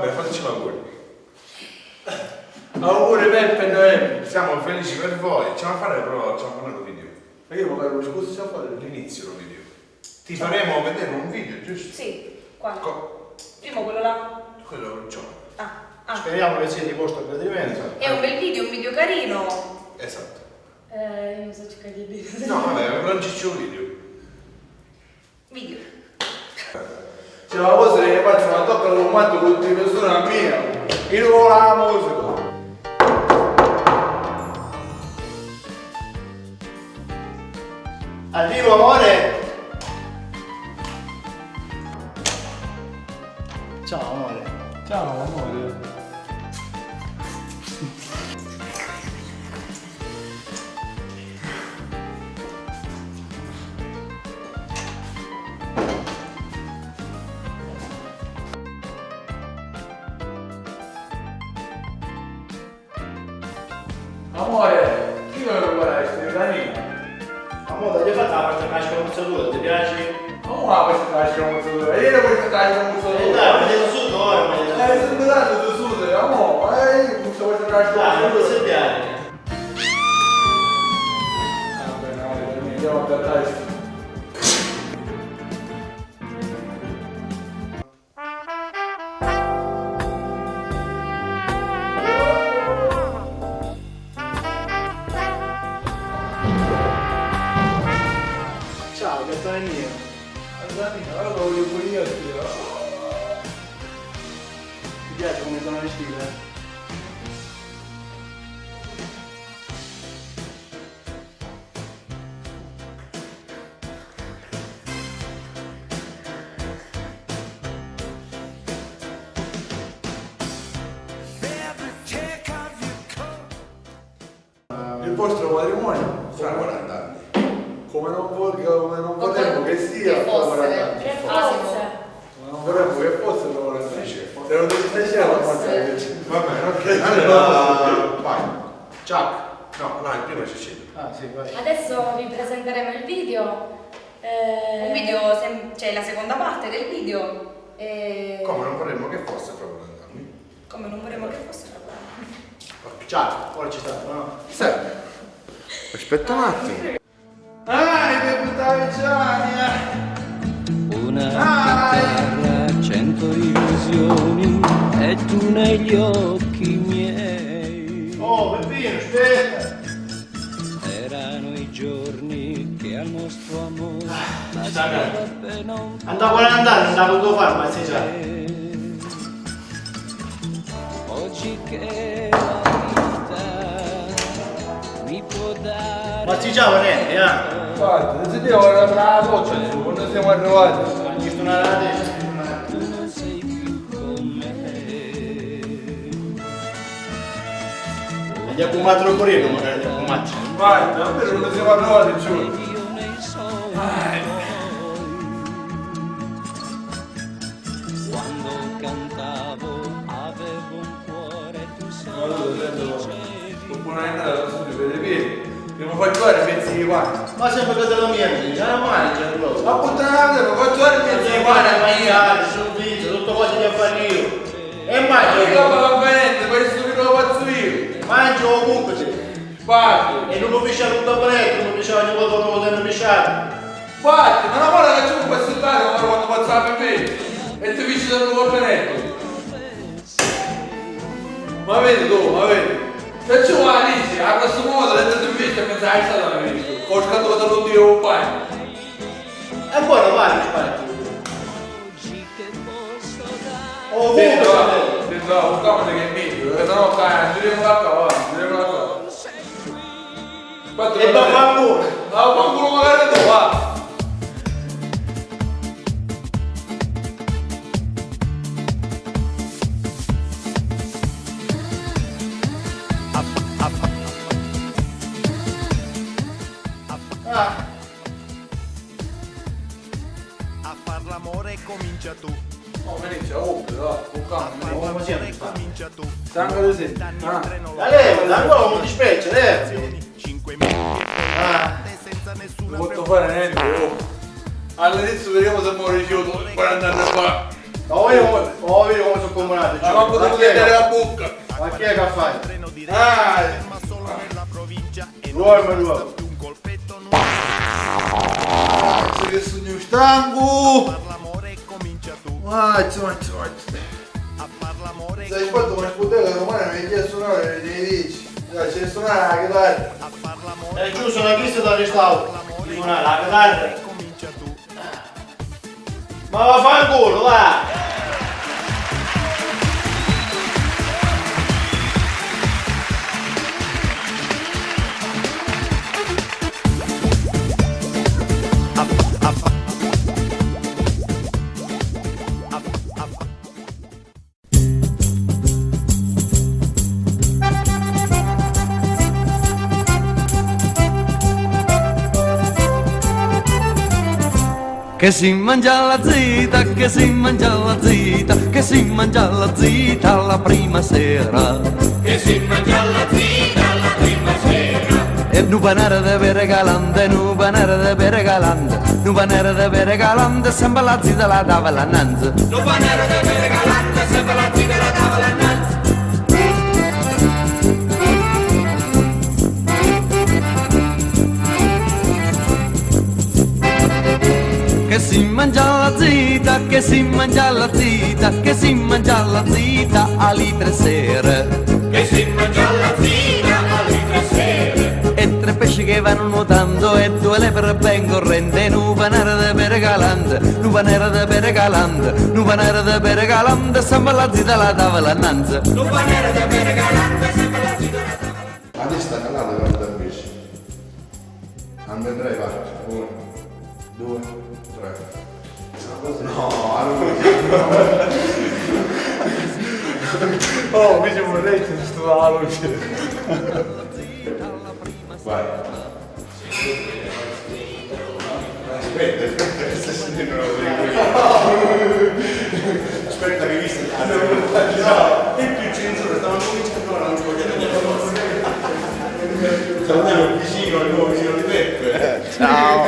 Vabbè, fateci auguri. Auguri Peppe e Noemi. Siamo felici per voi. Ci a fare però, ci a fare un video. Ma io magari lo scuso ci a fare L'inizio del video. Ti faremo vedere un video, giusto? Sì, quale? Primo quello là. Quello giovane. Ah. Speriamo che sia di vostro gradimento. È un bel video, un video carino. Esatto. Io non so cercare di dire. No, vabbè, non ci c'è un video. Video. Se la cosa che faccio una tocca con quanto con di persona mia. Io non la musica. Arrivo amore. Ciao amore. Ciao amore. Amore, chi vuole preparare queste canine? Amore, gli ho fatto la parte casca con mozzatura, ti piace? Non va questa casca con mozzatura, vieni questa casca con mozzatura. Dai, ma devo su ora, ma devo Stai guardando tu su, amore, io gusto questa casca con Dai, non mozzatura. ti piace. Va bene, amore, andiamo a piattare. Ciao, gattone mio. Allora lo voglio pure io, zio. Ti piace come sono vestito? Il vostro matrimonio Fra 40 anni. come non vorremmo che sia Che fra fosse. 40 anni. Che fosse. Ma non vorremmo che fosse fra 40 anni. Se non devi stare a ammazzare. Va bene, ok. Allora, vai. Ciao. No, prima c'è Cino. Ah, sì, vai. Adesso vi presenteremo il video. Un video, cioè la seconda parte del video. Come non vorremmo che fosse fra 40 anni? Come non vorremmo che fosse la Ciao, ora ci sta, no? Sì. Aspetta un attimo. Ah, i miei puttavicciani, Una chitarra, 100 illusioni e tu negli occhi miei. Oh, Peppino, aspetta. Erano i giorni che al nostro amore la sta bene. scarpe non Andavo a andare, non avevo potuto fare, ma sei già. Oggi che la vita mi può dare. Ma si già niente, Guarda, non si deve ora per la doccia, quando siamo arrivati. Gli sto una rate. Tu non sei più con me. Andiamo a combattere il corriere, magari andiamo a combattere. Guarda, davvero non siamo arrivati, giù. Io nei sogni quando cantavo avevo un cuore, tu Dopo una annata da studio per le piedi. Devo fare pezzi di pane. Ma sempre che della mia amica, non mangia proprio. Ma puttana, devo fare pezzi di pane a mangiare, sul video, tutto cose che fare io. E Ma mangio, che va bene, questo che lo faccio io. mangio ovunque sì. Guarda, E non mi pisciare un tabletto, non mi pisciare ogni volta che lo devo pisciare. guarda, ma una volta che c'è un passettato quando faccio la pipì e ti dici da tuo penetto. Ma vedi tu, ma vedi? Se ci vuoi dici, a questo modo le tue viste pensare che è stata una vista. Ho scattato da un dio un pane. E poi lo vai, spari. Ovunque sì. Dentro un campo che è meglio, perché sennò giriamo la cosa, giriamo la cosa. E vaffanculo. Ma qualcuno magari tu va. A far l'amore comincia tu. Oh, inizia, oh, dai, con calma. L'amore comincia tu. Stanco di sé. La leva, la nuova non ti specchia, leva. 5 minuti senza nessuna Non posso fare niente, oh. All'inizio vediamo se muore rifiuto, poi andare qua. vedi come sono combinato. Ma non potevo vedere la bocca. Ma chi è che ha fatto? Treno di Ah, ma solo nella provincia e Dorme, non dorme. più un colpetto non Che sogno stanco! far l'amore comincia tu Mazza. a far l'amore Sai fatto come sputella romana mi chiede a suonare nei dici. Dai, c'è suonare la chitarra. a far l'amore Giusto, la chissà dove stavo. Limonare, la chitarra. comincia tu Ma va a fare il culo, va! Che si mangia la zita, che si mangia la zita, che si mangia la zita la prima sera. Che si mangia la zita la prima sera. E nu panare de bere galante, nu panare de bere galante, nu panare de bere galante, sempre la zita la tavola annanzi. Non fa nero da bere galante, sempre la zita la tavola innanzi. Che si mangia la zita, che si mangia la zita, che si mangia la zita alle 3 sere. Che si mangia la zita alle 3 sere. E 3 pesci che vanno nuotando e 2 lepre ben corrente. Nu panare de bere galante, nu panare de bere galante, nu panare de bere galante, sempre la zita la tavola annanzi. Non fa nero da bere galante, sempre la zita la tavola. Adesso sta calando guarda invece. Non vedrai parte. 1, 2, 3. No, allora. Oh, mi siamo letti in sto la luce. Vai. Aspetta, aspetta che visto. No, è più censura, stavamo cominciando a non Salutiamo il vicino, il nuovo vicino di Peppe. Ciao.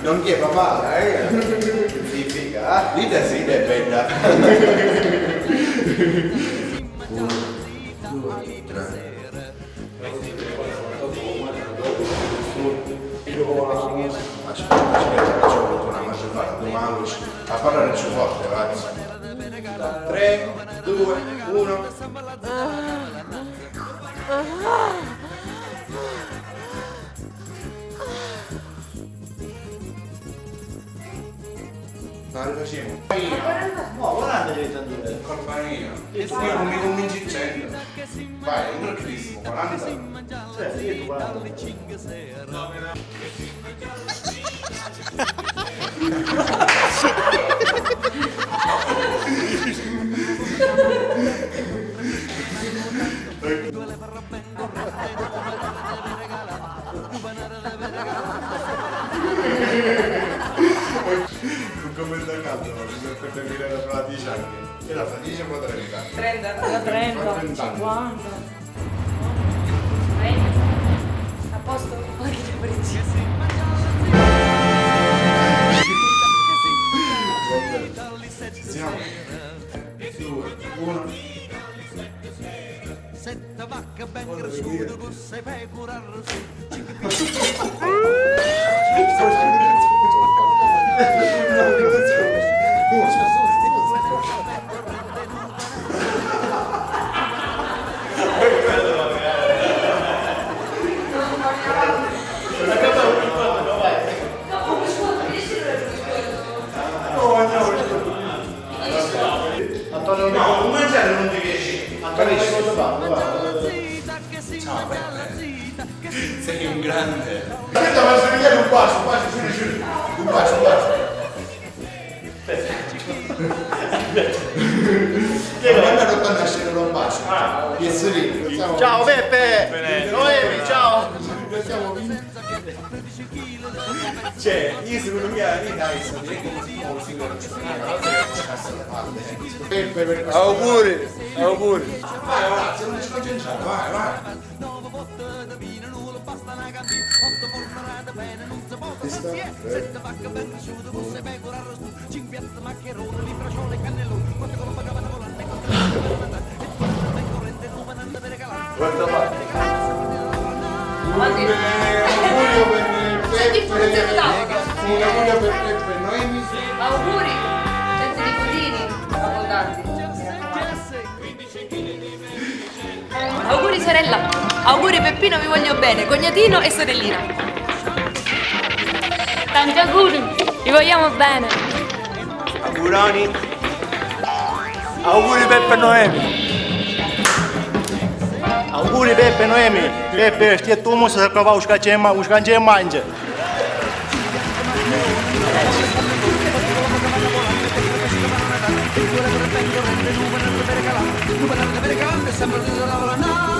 Non che papà, Significa? Dite sì, è bella. 1, 2, 3. Aspetta, faccio una cosa fatta, domani a parlare più forte, ragazzi. 3, 2, 1. Ma lo facciamo. No, guarda che tanto. Colpa mia. Io non mi convinci 100. Vai, un grandissimo, 40. Io tu guarda. Un commento a caso, per terminare la fradicia anche. E la fradicia può dare l'età. 30. 30, 50. Vai. A posto? Guarda che prezioso. Siamo. 2, 1. Sette vacche ben cresciute, con 6 pecore arrosite. Antonio, No, non mangiare non devi esci. Antonio, cosa fa? Ciao, Sei un grande. aspetta, ma se vediamo un bacio, giù. Un bacio. Non mi ha rotto a nascere un bacio. Piezzerini. Ciao Peppe! Noemi, ciao! Cioè, io secondo me la vita è stata un singolo Peppe per questo. Auguri, auguri. Vai, vai, se non ci faccio entrare, vai. questa. Guarda qua. Avanti. Augurio per Funzione tavola. un augurio per Peppe Noemi. Auguri, senza nipotini, abbondanti. Auguri sorella. Auguri Peppino, vi voglio bene. Cognatino e sorellina. Tanti auguri, vi vogliamo bene. Auguroni. Auguri Peppe Noemi. Auguri Peppe Noemi. Peppe, știe tu mă să căva ușcance mange. Sembra di